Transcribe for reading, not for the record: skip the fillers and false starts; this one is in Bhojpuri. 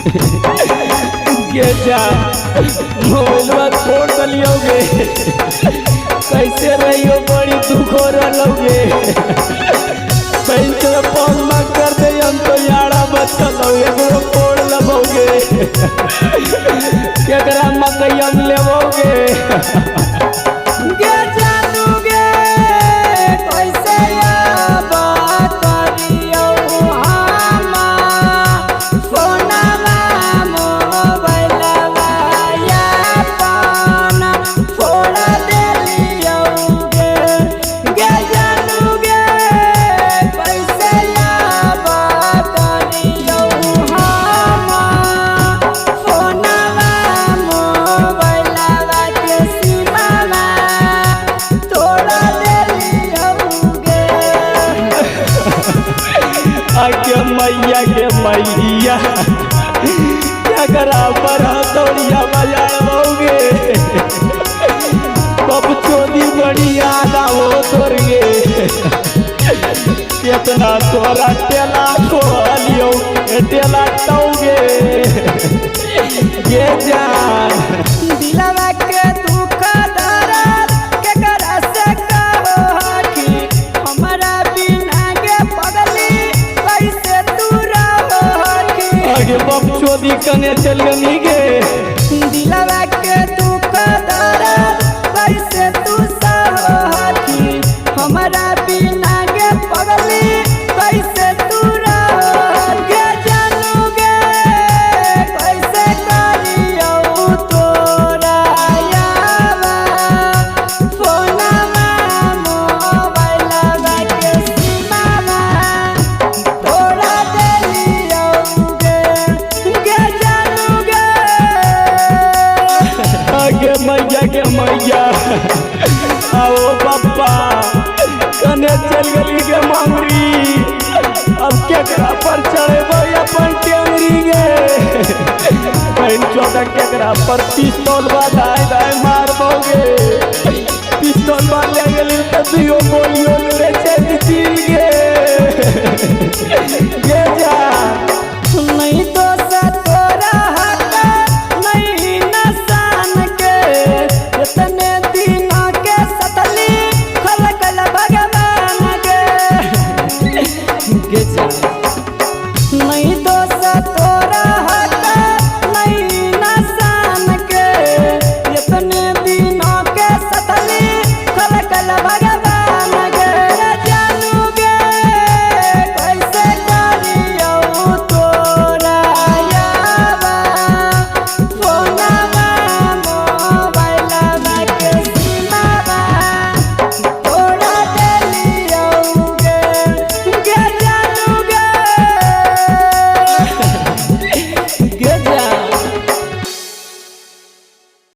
के जा मोबाइलवा छोड़ दलियोगे कैसे रहियो बड़ी दुख हो रहोगे पैसे फोन ना कर दे हम तो यारा बच्चा एगो फोड़ लबोगे केकरा मकई हम लेबोगे के मैया के मैया क्या करा पर हथौड़िया बजाओगे बब चोदी बड़ी याद आओ तोरगे कितना तोरा टेला खोलियो टेला टोगे ये जान दिलवा के दुख दर्द के करा से कहो कि हमारा बिना के पगली कैसे तू रहो आगे बब चोदी कने चल गनी गे दिलवा के दुख दर्द कैसे तू सहो कि हमारा बिना के पगली कैसे तू रहो के जानोगे कैसे करियो तोरा यावा फोनवा मोबाइलवा के सीमावा तोरा देलियोगे के जानोगे आगे मैया के मैया आओ बाबा कने चल गली के मांगरी अब केकरा पर चढ़ेबो अपन टेंगरी गे बहन चौदह केकरा पर पिस्तौल दाए दाए मारबोगे पिस्तौल ले गेली त दियो बोलियो रे छे दिल गे